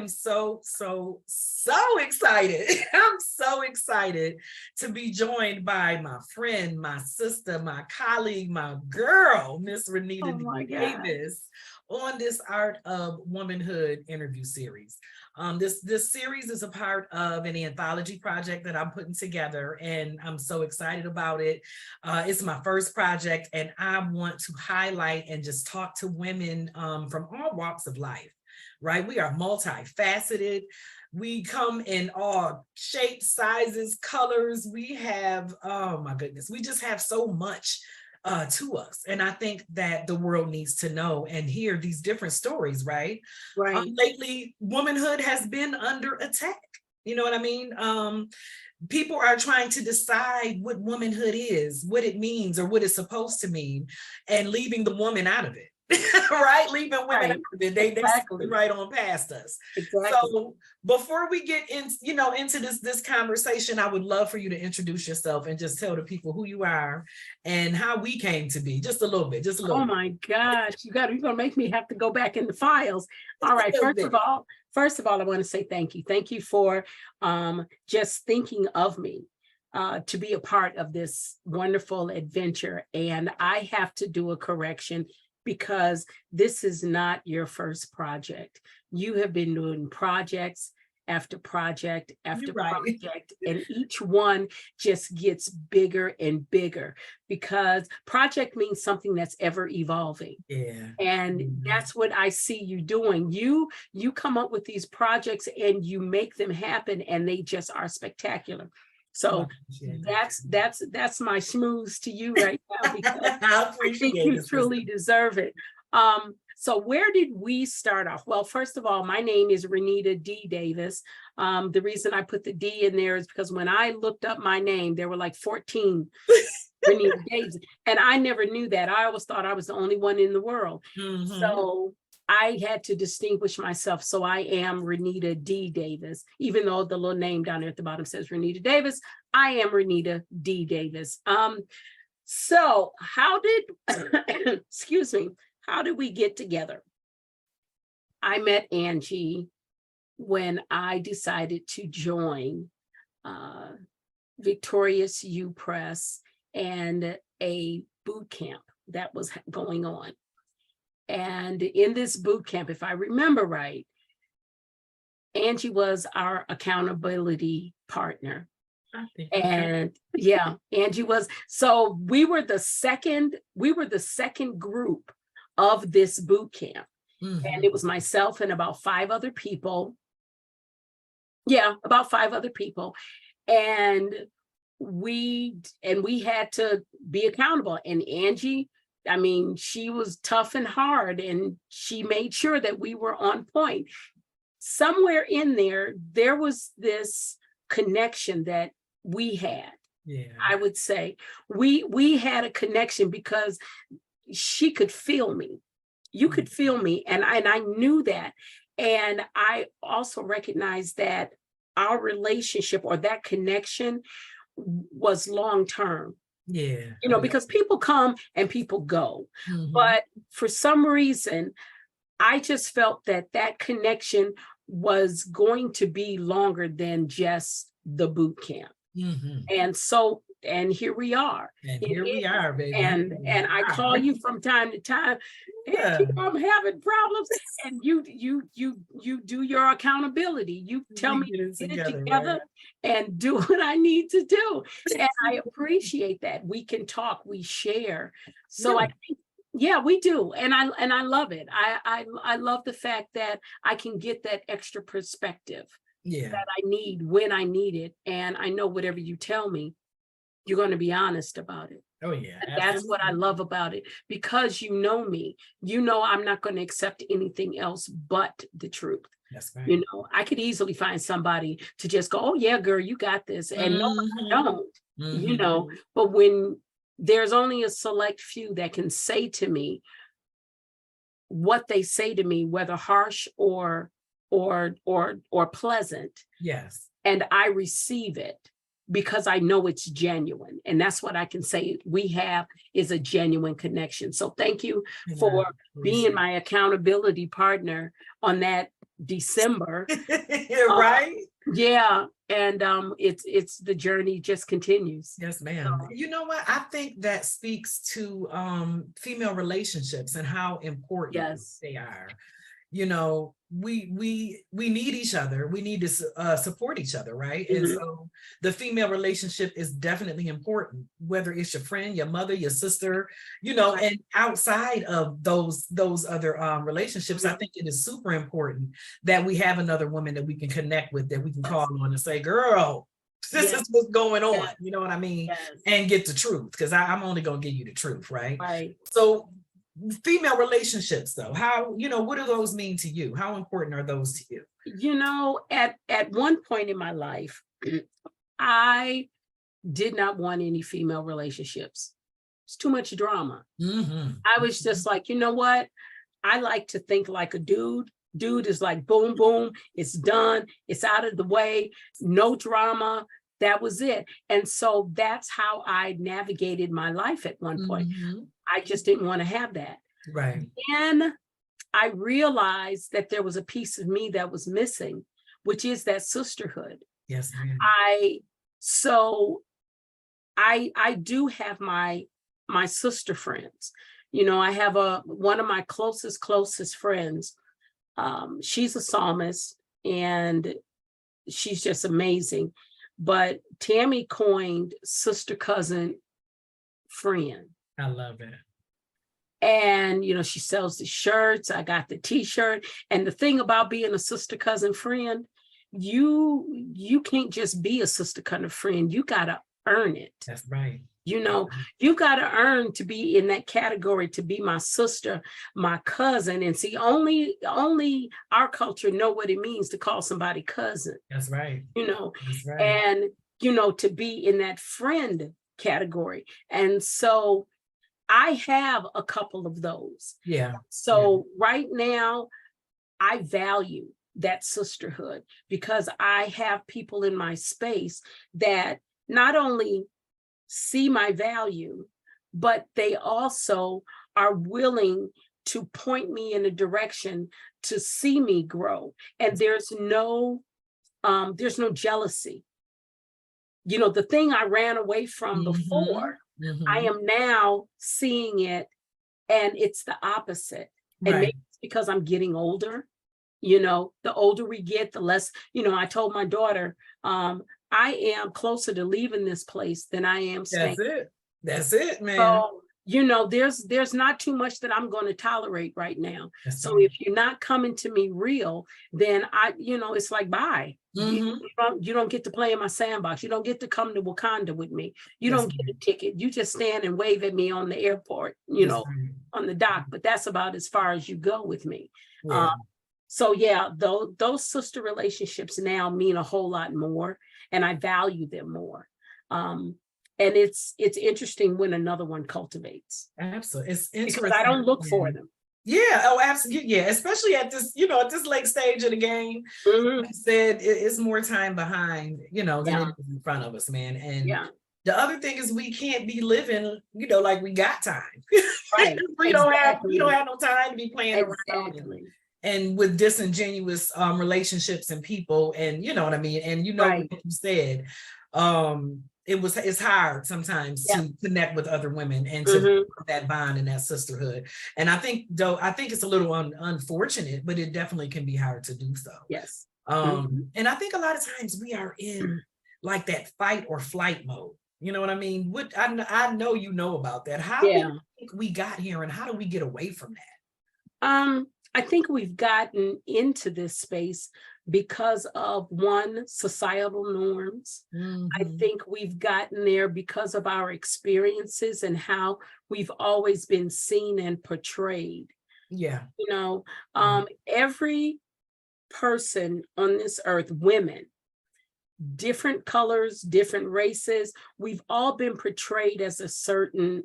am so excited. I'm so excited to be joined by my friend, my sister, my colleague, my girl, Miss Renita D Davis, on this Art of Womanhood interview series. This series is a part of an anthology project that I'm putting together, and I'm so excited about it. It's my first project, and I want to highlight and just talk to women from all walks of life, right? We are multifaceted. We come in all shapes, sizes, colors. We have, oh my goodness, we just have so much to us. And I think that the world needs to know and hear these different stories, right? Right. Lately, womanhood has been under attack. You know what I mean? People are trying to decide what womanhood is, what it means, or what it's supposed to mean, and leaving the woman out of it. Right? Leaving women out of it. They right on past us. Exactly. So before we get into this conversation, I would love for you to introduce yourself and just tell the people who you are and how we came to be. Just a little bit. Oh my gosh, you're gonna make me have to go back in the files. All right, first of all, I want to say thank you. Thank you for just thinking of me to be a part of this wonderful adventure. And I have to do a correction, because this is not your first project. You have been doing projects after project after project, and each one just gets bigger and bigger, because project means something that's ever evolving. Yeah. And that's what I see you doing. You come up with these projects and you make them happen, and they just are spectacular. So that's my schmooze to you right now, because I think you truly deserve it. So where did we start off? Well, first of all, my name is Renita D Davis. The reason I put the D in there is because when I looked up my name, there were like 14 Renita Davis, and I never knew that. I always thought I was the only one in the world. So I had to distinguish myself. So I am Renita D Davis, even though the little name down there at the bottom says Renita Davis. I am Renita D Davis. So how did, excuse me, how did we get together? I met Angie when I decided to join Victorious U Press and a boot camp that was going on. And in this boot camp, if I remember right, Angie was our accountability partner. And yeah, Angie was. So we were the second group of this boot camp. And it was myself and about 5 other people. Yeah, about 5 other people. And we had to be accountable. And Angie, I mean, she was tough and hard, and she made sure that we were on point. Somewhere in there was this connection that we had. Yeah, I would say we had a connection because she could feel me. You could feel me, and I knew that. And I also recognized that our relationship, or that connection, was long term. Yeah. You know, because people come and people go. But for some reason, I just felt that connection was going to be longer than just the boot camp. And so, and here we are. And here we are, baby. And I call you from time to time. Yeah. I'm having problems, and you do your accountability. You tell me to get it together, right? And do what I need to do. And I appreciate that. We can talk, we share. So I think, yeah, we do. And I love it. I love the fact that I can get that extra perspective that I need when I need it. And I know whatever you tell me, you're going to be honest about it. Oh, yeah. That's what I love about it, because you know me. You know I'm not going to accept anything else but the truth. That's right. You know, I could easily find somebody to just go, oh, yeah, girl, you got this. And no, I don't, you know, but when there's only a select few that can say to me what they say to me, whether harsh or pleasant. Yes. And I receive it. because I know it's genuine. And that's what I can say we have is a genuine connection. So thank you for being my accountability partner on that December. Right? Yeah. And it's the journey just continues. Yes, ma'am. So, you know what? I think that speaks to female relationships and how important they are. You know, we need each other. We need to support each other, right? And so the female relationship is definitely important, whether it's your friend, your mother, your sister, you know, and outside of those other relationships, I think it is super important that we have another woman that we can connect with, that we can call on and say, girl, this is what's going on, you know what I mean? And get the truth, because I'm only going to give you the truth, right? So female relationships, though, how, you know, what do those mean to you? How important are those to you? You know, at one point in my life, I did not want any female relationships. It's too much drama. I was just like, you know what? I like to think like a dude. Dude is like, boom, boom, it's done. It's out of the way. No drama. That was it. And so that's how I navigated my life at one point. I just didn't want to have that. Right. And I realized that there was a piece of me that was missing, which is that sisterhood. Yes, ma'am. I do have my sister friends. You know, I have one of my closest friends. She's a psalmist and she's just amazing. But Tammy coined sister cousin friend. I love it. And, you know, she sells the shirts. I got the t-shirt. And the thing about being a sister cousin friend, you can't just be a sister cousin friend. You got to earn it. That's right. You know, you got to earn to be in that category, to be my sister, my cousin. And see, only our culture know what it means to call somebody cousin. That's right. You know, that's right. And, you know, to be in that friend category. And so I have a couple of those. Yeah. So right now, I value that sisterhood because I have people in my space that not only see my value, but they also are willing to point me in a direction to see me grow. And there's no jealousy. You know, the thing I ran away from before, I am now seeing it, and it's the opposite. And maybe it's because I'm getting older. You know, the older we get, the less, you know, I told my daughter, I am closer to leaving this place than I am staying. That's it, man. So, you know, there's not too much that I'm going to tolerate right now. So if you're not coming to me real, then it's like, bye. You don't get to play in my sandbox. You don't get to come to Wakanda with me. You don't get a ticket. You just stand and wave at me on the airport, you know, on the dock. But that's about as far as you go with me. So yeah, those sister relationships now mean a whole lot more, and I value them more. And it's interesting when another one cultivates. Absolutely. It's interesting. Because I don't look for them. Yeah. Oh, absolutely. Yeah. Especially at this, you know, at this late stage of the game. Like I said, it's more time behind, you know, than it is in front of us, man. And the other thing is we can't be living, you know, like we got time. Right. we don't have no time to be playing around. And with disingenuous relationships and people, and you know what I mean? And you know what you said. It's hard sometimes to connect with other women and to build that bond and that sisterhood. And I think it's a little unfortunate, but it definitely can be hard to do so. Yes. And I think a lot of times we are in like that fight or flight mode. You know what I mean? I know you know about that. How do you think we got here, and how do we get away from that? I think we've gotten into this space because of societal norms. I think we've gotten there because of our experiences and how we've always been seen and portrayed. Yeah. You know, every person on this earth, women, different colors, different races, we've all been portrayed as a certain,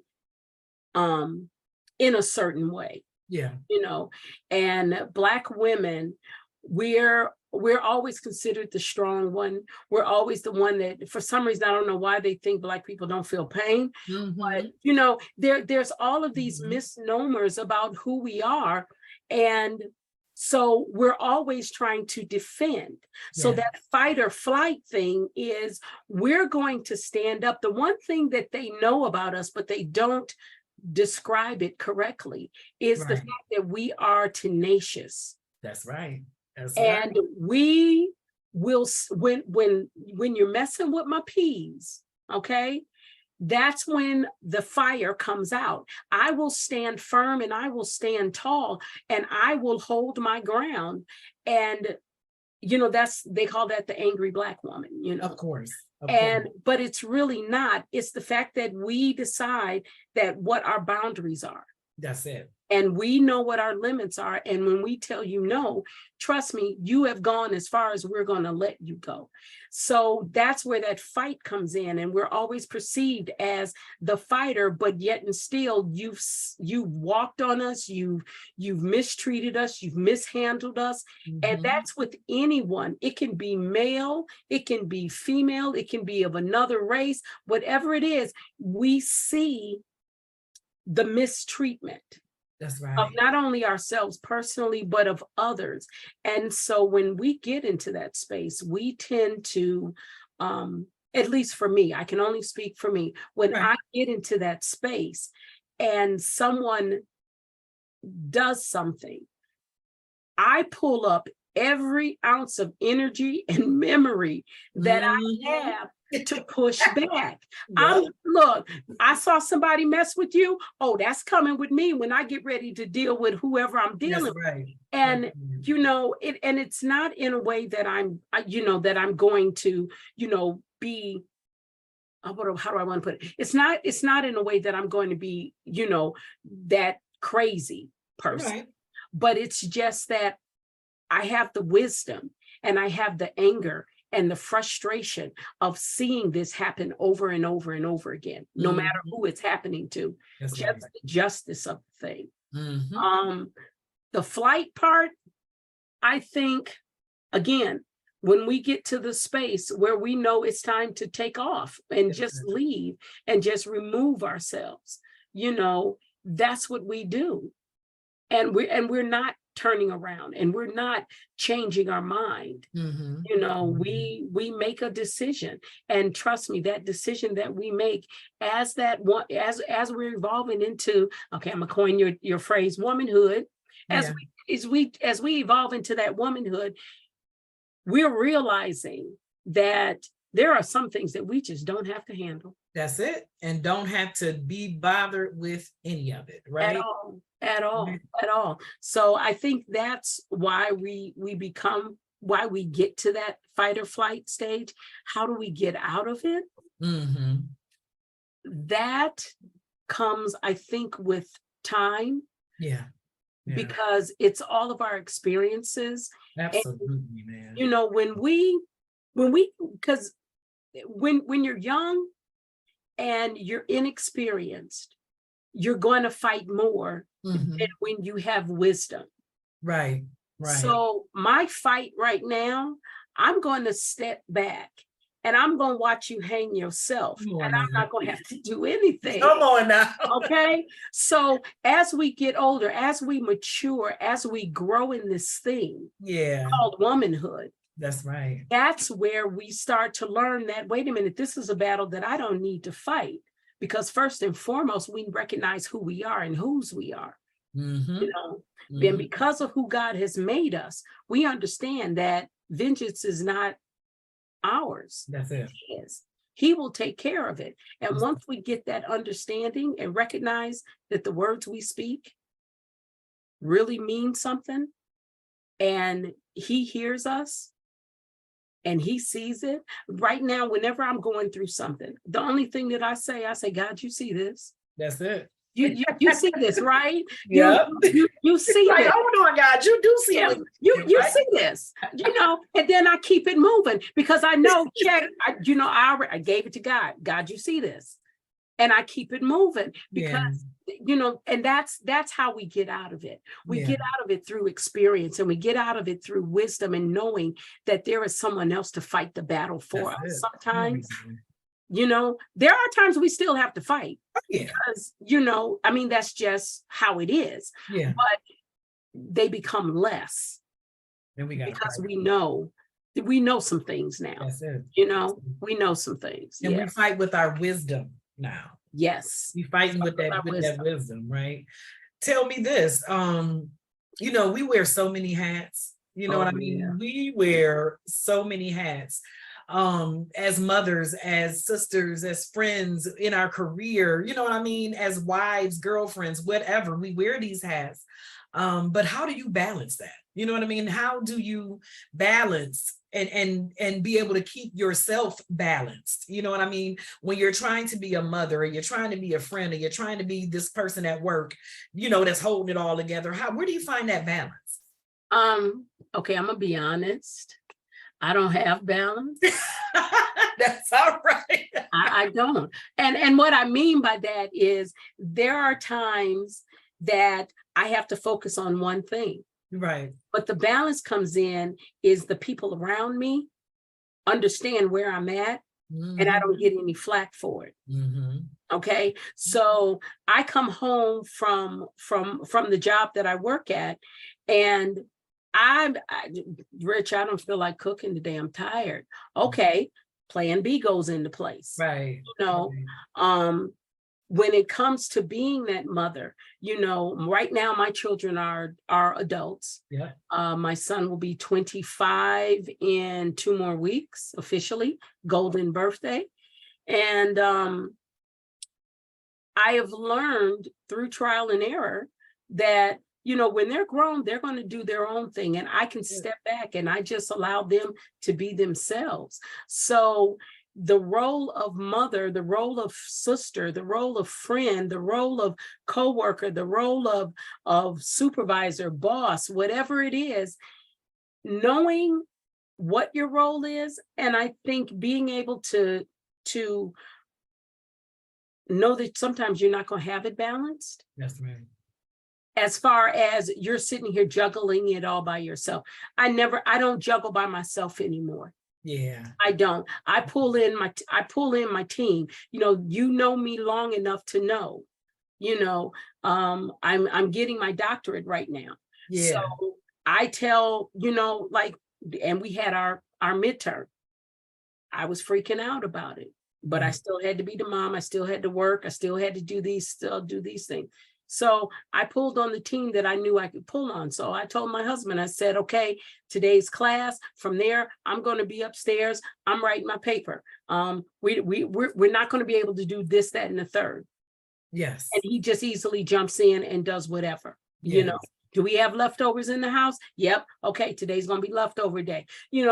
in a certain way. Yeah. You know, and Black women, we're we're always considered the strong one. We're always the one that, for some reason, I don't know why they think Black people don't feel pain. But, you know, there's all of these misnomers about who we are. And so we're always trying to defend. So that fight or flight thing is, we're going to stand up. The one thing that they know about us, but they don't describe it correctly, is the fact that we are tenacious. That's right. And we will, when you're messing with my peas, okay, that's when the fire comes out. I will stand firm and I will stand tall and I will hold my ground. And, you know, they call that the angry Black woman, you know. Of course. But it's really not. It's the fact that we decide that what our boundaries are. That's it. And we know what our limits are. And when we tell you no, trust me, you have gone as far as we're going to let you go. So that's where that fight comes in. And we're always perceived as the fighter, but yet and still you've walked on us, you've mistreated us, you've mishandled us. And that's with anyone. It can be male, it can be female, it can be of another race, whatever it is, we see the mistreatment. That's right. Of not only ourselves personally, but of others. And so when we get into that space, we tend to, at least for me, I can only speak for me, when I get into that space and someone does something, I pull up every ounce of energy and memory that I have to push back. Look, I saw somebody mess with you. Oh, that's coming with me when I get ready to deal with whoever I'm dealing with. And, you know, it's not in a way that I'm going to, you know, be, how do I want to put it? It's not in a way that I'm going to be, you know, that crazy person, but it's just that I have the wisdom and I have the anger and the frustration of seeing this happen over and over and over again, no matter who it's happening to. Just the justice of the thing. The flight part, I think, again, when we get to the space where we know it's time to take off and just leave and just remove ourselves, you know, that's what we do. And we're not turning around and we're not changing our mind. You know, we make a decision, and trust me, that decision that we make as we're evolving into, okay, I'm gonna coin your phrase, womanhood. As we evolve into that womanhood, we're realizing that there are some things that we just don't have to handle. That's it. And don't have to be bothered with any of it, right? At all. So I think that's why we get to that fight or flight stage. How do we get out of it? That comes, I think, with time. Because it's all of our experiences. Absolutely, man. You know, because when you're young and you're inexperienced, you're going to fight more than when you have wisdom. Right. So my fight right now, I'm going to step back and I'm going to watch you hang yourself, and I'm not going to have to do anything. Come on now. Okay. So as we get older, as we mature, as we grow in this thing called womanhood. That's right. That's where we start to learn that, wait a minute, this is a battle that I don't need to fight. Because first and foremost, we recognize who we are and whose we are. You know, and because of who God has made us, we understand that vengeance is not ours. That's it. He will take care of it. And once we get that understanding and recognize that the words we speak really mean something, and he hears us, and he sees it. Right now, whenever I'm going through something, the only thing that I say, God, you see this. That's it. You see this, right? Yeah. You see like, it. Hold on, God, you do see it. You see this, you know, and then I keep it moving because I know, I gave it to God. God, you see this. And I keep it moving because and that's how we get out of it. We get out of it through experience, and we get out of it through wisdom and knowing that there is someone else to fight the battle for us. Sometimes, there are times we still have to fight because, I mean, that's just how it is. But they become less because we know some things now. That's it. We know some things. And we fight with our wisdom now. Yes. We fighting with that wisdom, right? Tell me this. We wear so many hats. You know what I mean? Yeah. We wear so many hats. As mothers, as sisters, as friends in our career, you know what I mean? As wives, girlfriends, whatever, we wear these hats. But how do you balance that? You know what I mean? How do you balance and be able to keep yourself balanced? You know what I mean? When you're trying to be a mother, or you're trying to be a friend, or you're trying to be this person at work, that's holding it all together. Where do you find that balance? Okay, I'm gonna be honest. I don't have balance. That's all right. I don't. And what I mean by that is there are times that I have to focus on one thing. Right. But the balance comes in is the people around me understand where I'm at, and I don't get any flack for it. Okay. So I come home from the job that I work at, and Rich, I don't feel like cooking today. I'm tired. Okay. Plan B goes into place. Right. When it comes to being that mother, right now my children are adults. Yeah. My son will be 25 in 2 more weeks, officially, golden birthday. And I have learned through trial and error that, when they're grown, they're going to do their own thing, and I can step back and I just allow them to be themselves. So the role of mother, the role of sister, the role of friend, the role of coworker, the role of supervisor, boss, whatever it is, knowing what your role is, and I think being able to know that sometimes you're not going to have it balanced. Yes, ma'am. As far as you're sitting here juggling it all by yourself. I don't juggle by myself anymore. Yeah. I don't. I pull in my team. You know me long enough to know, I'm getting my doctorate right now. Yeah. So I tell, and we had our midterm. I was freaking out about it, but I still had to be the mom. I still had to work. I still had to do these things. So I pulled on the team that I knew I could pull on. So I told my husband, I said, okay, today's class, from there, I'm going to be upstairs. I'm writing my paper. We're not going to be able to do this, that, and the third. Yes. And he just easily jumps in and does whatever, Do we have leftovers in the house? Yep. Okay. Today's going to be leftover day.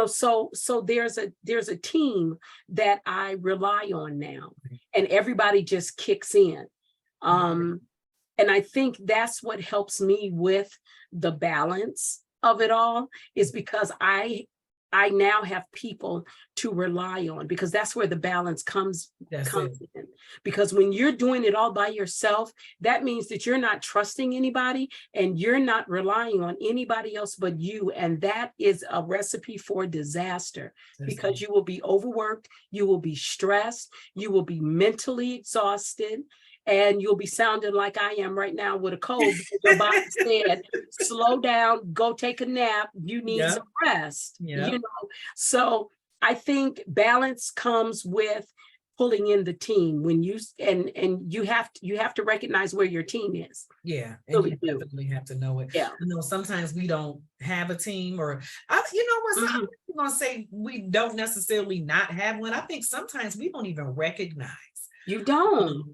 So there's a team that I rely on now, and everybody just kicks in. And I think that's what helps me with the balance of it all, is because I now have people to rely on, because that's where the balance comes in. Because when you're doing it all by yourself, that means that you're not trusting anybody and you're not relying on anybody else but you. And that is a recipe for disaster, because you will be overworked, you will be stressed, you will be mentally exhausted. And you'll be sounding like I am right now with a cold, because your body said, slow down, go take a nap. You need some rest. So I think balance comes with pulling in the team when you have to recognize where your team is. Yeah, and so you definitely have to know it. Yeah, sometimes we don't have a team, or I'm gonna say we don't necessarily not have one. I think sometimes we don't even recognize. You don't,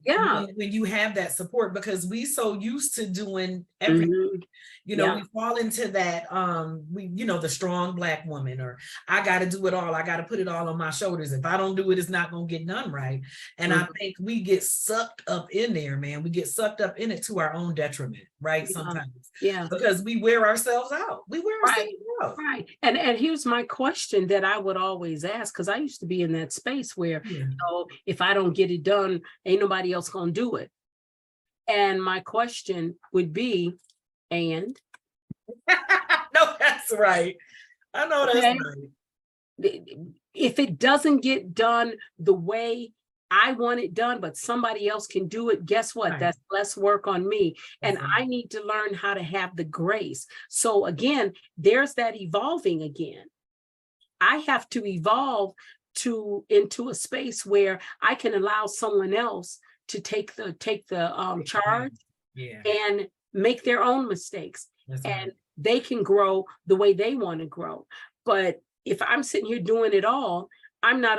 when you have that support, because we so used to doing everything. We fall into that the strong Black woman, or I got to do it all, I got to put it all on my shoulders. If I don't do it, it's not gonna get done right. And I think we get sucked up in there, man. We get sucked up in it to our own detriment, right? Sometimes, because we wear ourselves out. Right. And here's my question that I would always ask, because I used to be in that space where if I don't get it done, ain't nobody else gonna do it. And my question would be, and no, that's right. I know that's okay, right. if it doesn't get done the way I want it done, but somebody else can do it, guess what? Right. That's less work on me. That's And right. I need to learn how to have the grace. So again, there's that evolving again. I have to evolve into a space where I can allow someone else to take the charge and make their own mistakes. That's and right. they can grow the way they want to grow. But if I'm sitting here doing it all, I'm not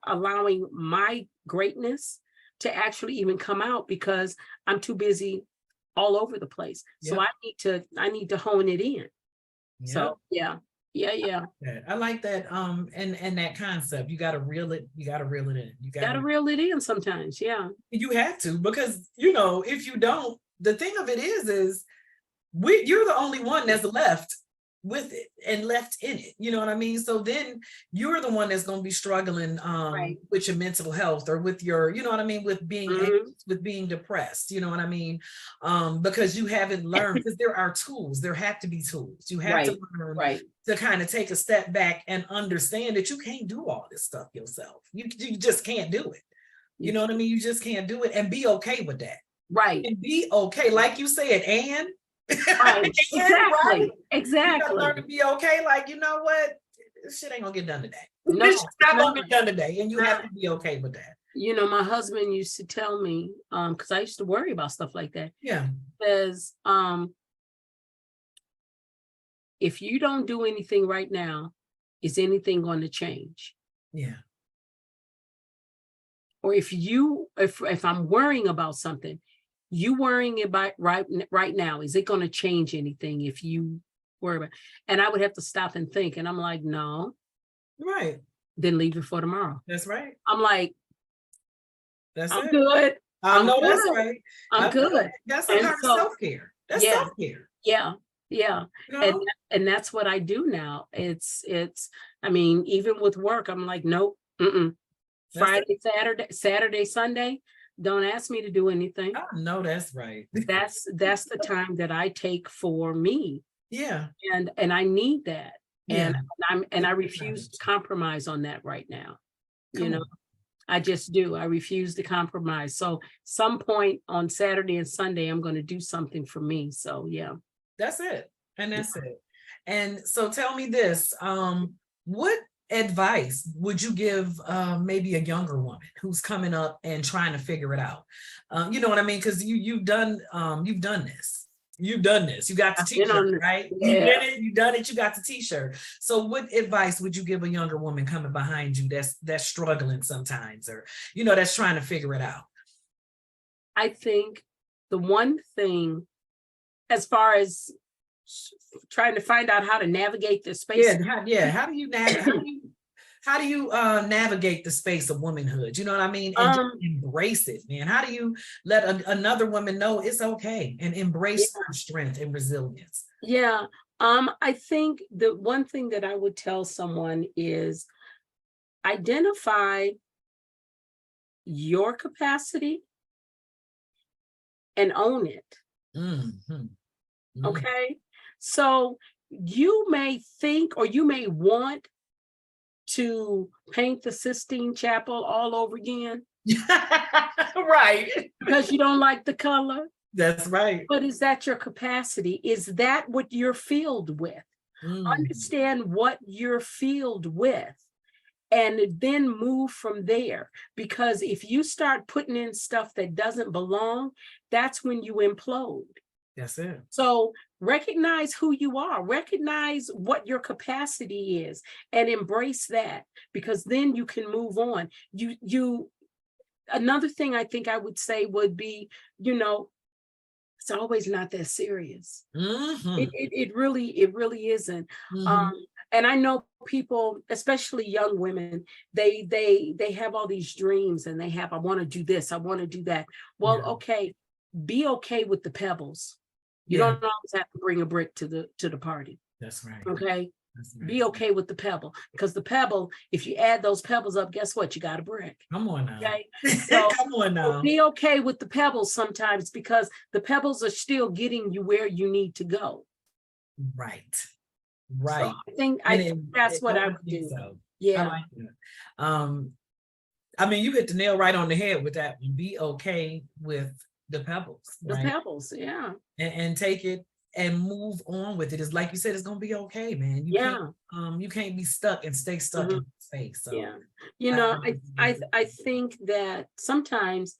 allowing my greatness to actually even come out because I'm too busy all over the place. So I need to hone it in. So yeah. I like that. And that concept, you got to reel it in. You got to reel it in sometimes. Yeah. You have to, because, you know, if you don't, the thing of it is you're the only one that's left with it and left in it. You know what I mean? So then you're the one that's going to be struggling with your mental health, or with your, you know what I mean, with being anxious, with being depressed, you know what I mean? Because you haven't learned, because there are tools, there have to be tools. You have to learn to kind of take a step back and understand that you can't do all this stuff yourself. You just can't do it. You know what I mean? You just can't do it, and be okay with that. Right. And be okay. Like you said, and right. Exactly. Exactly. You gotta learn to be okay. Like, you know what? This shit ain't gonna get done today. No, this shit's not gonna get done today. And you have to be okay with that. You know, my husband used to tell me, because I used to worry about stuff like that. Yeah. Says, if you don't do anything right now, is anything going to change? Yeah. Or if I'm worrying about something, you worrying about right now, is it going to change anything if you worry about? And I would have to stop and think, and I'm like, no. Right. Then leave it for tomorrow. That's right. I'm like, I'm good. I know that's right. I'm good. That's a kind of self-care. That's self-care. Yeah. Yeah. You know? And that's what I do now. It's I mean, even with work, I'm like, nope. Friday, Saturday, Sunday, don't ask me to do anything. I know that's right. That's the time that I take for me. Yeah. And I need that. Yeah. And I refuse to compromise on that right now. You know, I just do. I refuse to compromise. So some point on Saturday and Sunday, I'm going to do something for me. So yeah. That's it. And that's it. And so tell me this, what advice would you give maybe a younger woman who's coming up and trying to figure it out? You know what I mean? Because you've done this. You got the t-shirt, right? Yeah. You done it, you got the t-shirt. So what advice would you give a younger woman coming behind you that's struggling sometimes, or, you know, that's trying to figure it out? I think the one thing, as far as trying to find out how to navigate this space. How do you navigate the space of womanhood? You know what I mean? And just embrace it, man. How do you let another woman know it's okay and embrace her strength and resilience? Yeah. I think the one thing that I would tell someone is identify your capacity and own it. Okay. So you may think, or you may want to paint the Sistine Chapel all over again. Right. Because you don't like the color. That's right. But is that your capacity? Is that what you're filled with? Understand what you're filled with, and then move from there. Because if you start putting in stuff that doesn't belong, that's when you implode. That's it. So recognize who you are, recognize what your capacity is, and embrace that, because then you can move on. Another thing I think I would say would be, you know, it's always not that serious. It really isn't. And I know people, especially young women, they have all these dreams, and they have, I want to do this, I want to do that. Well, okay, be okay with the pebbles. You don't always have to bring a brick to the party. That's right. Okay. right. Be okay with the pebble, because the pebble, if you add those pebbles up, guess what? You got a brick. Come on now. Okay. So, come on now. be okay with the pebbles sometimes, because the pebbles are still getting you where you need to go. Right. Right. So I think that's what I would do. So. Yeah. I like that. I mean, you hit the nail right on the head with that. Be okay with the pebbles, right? The pebbles, yeah. And take it and move on with it. It's like you said, it's gonna be okay, man. You can't be stuck and stay stuck in space. So yeah, you know, I think that sometimes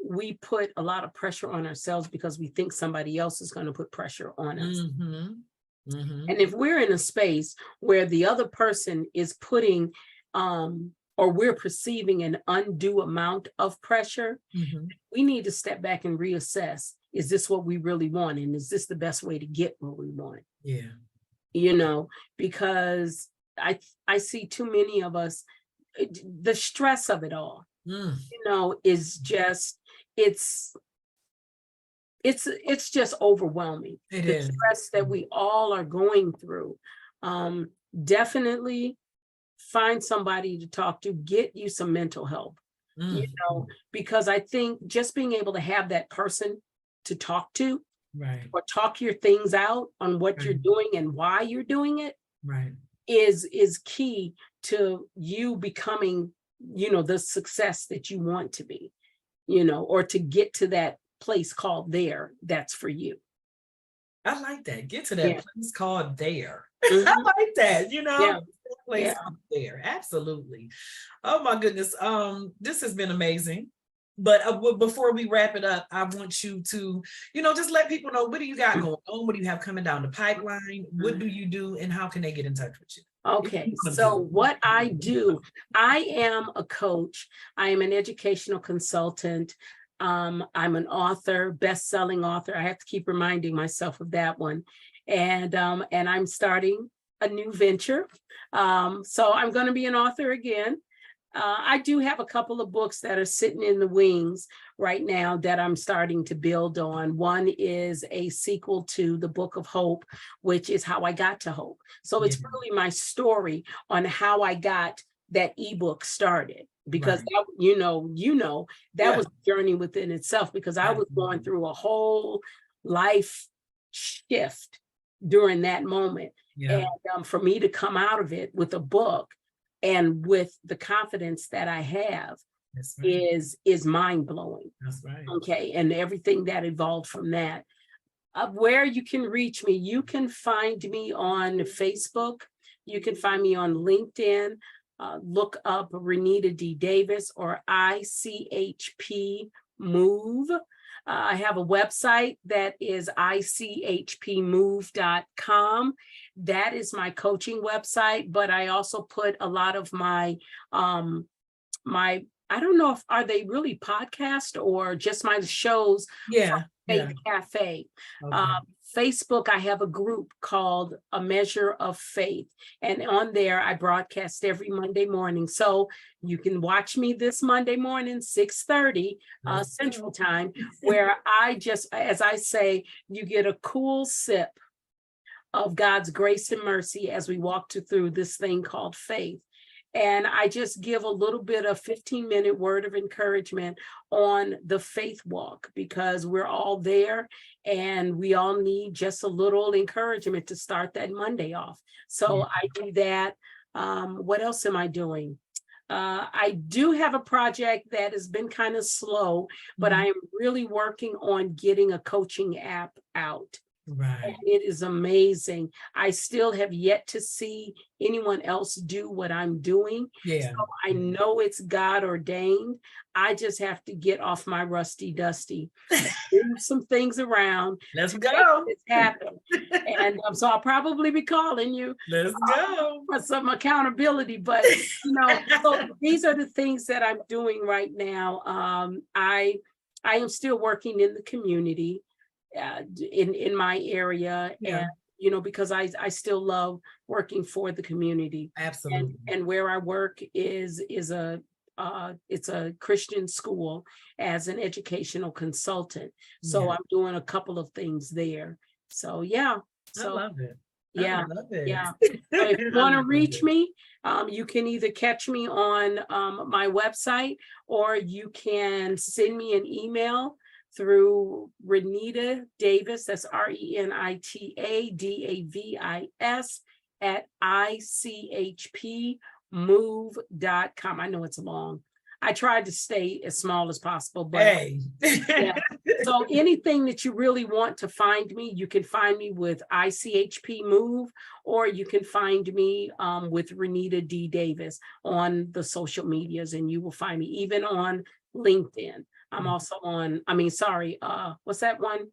we put a lot of pressure on ourselves because we think somebody else is going to put pressure on us. And if we're in a space where the other person is putting or we're perceiving an undue amount of pressure, we need to step back and reassess. Is this what we really want? And is this the best way to get what we want? Yeah. You know, because I see too many of us, the stress of it all, you know, is just, it's just overwhelming. The stress that we all are going through. Definitely find somebody to talk to, get you some mental help, you know, because I think just being able to have that person to talk to, right, or talk your things out on what you're doing and why you're doing it, right, is key to you becoming, you know, the success that you want to be, you know, or to get to that place called there. That's for you. I like that. Get to that place called there. I like that, you know. Place called there. Absolutely. Oh my goodness. This has been amazing. But before we wrap it up, I want you to, you know, just let people know, what do you got going on? What do you have coming down the pipeline? What do you do, and how can they get in touch with you? Okay, so what I do, I am a coach. I am an educational consultant. I'm an author, best-selling author. I have to keep reminding myself of that one. And I'm starting a new venture. So I'm going to be an author again. I do have a couple of books that are sitting in the wings right now that I'm starting to build on. One is a sequel to the Book of Hope, which is how I got to hope. So it's really my story on how I got that ebook started, because that, you know, that was a journey within itself, because I was going through a whole life shift during that moment. And for me to come out of it with a book, and with the confidence that I have, is mind-blowing. That's right. Okay, and everything that evolved from that. Where you can reach me, you can find me on Facebook. You can find me on LinkedIn. Look up Renita D Davis or ICHP Move. I have a website that is ICHPmove.com. That is my coaching website, but I also put a lot of my, I don't know if, are they really podcast or just my shows? Faith Cafe. Facebook, I have a group called A Measure of Faith. And on there, I broadcast every Monday morning. So you can watch me this Monday morning, 6:30 Central Time, where I just, as I say, you get a cool sip of God's grace and mercy as we walk through this thing called faith. And I just give a little bit of 15-minute word of encouragement on the faith walk, because we're all there and we all need just a little encouragement to start that Monday off. So I do that. What else am I doing? I do have a project that has been kind of slow, but I am really working on getting a coaching app out. Right. It is amazing. I still have yet to see anyone else do what I'm doing. So I know it's God ordained. I just have to get off my rusty dusty, move some things around. Let's go. It's happened. And so I'll probably be calling you. Let's go. For some accountability. But you know, so these are the things that I'm doing right now. I am still working in the community. In my area, and you know, because I still love working for the community. Absolutely. And where I work is a it's a Christian school as an educational consultant. So I'm doing a couple of things there. So so I love it. Yeah. I love it. Yeah. So if you want to reach it. me, you can either catch me on my website, or you can send me an email through Renita Davis, that's RenitaDavis at ICHPmove.com. I know it's long. I tried to stay as small as possible, but Hey. yeah. So anything that you really want to find me, you can find me with ICHP Move, or you can find me with Renita D Davis on the social medias, and you will find me even on LinkedIn. I'm also on, what's that one?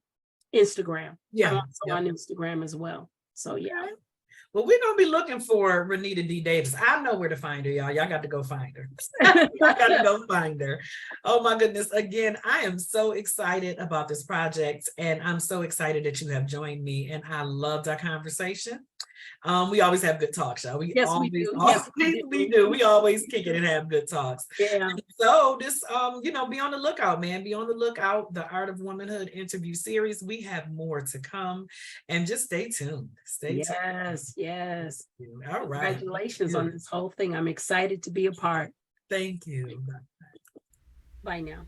Instagram. Yeah. I'm also on Instagram as well. So yeah. Well, we're going to be looking for Renita D Davis. I know where to find her, y'all. Y'all got to go find her. Y'all got to go find her. Oh, my goodness. Again, I am so excited about this project, and I'm so excited that you have joined me, and I loved our conversation. We always have good talks, y'all. We always kick it and have good talks. Yeah. So this, be on the lookout, man. Be on the lookout. The Art of Womanhood interview series. We have more to come, and just stay tuned. Stay tuned. Yes. All right. Congratulations on this whole thing. I'm excited to be a part. Thank you. Bye now.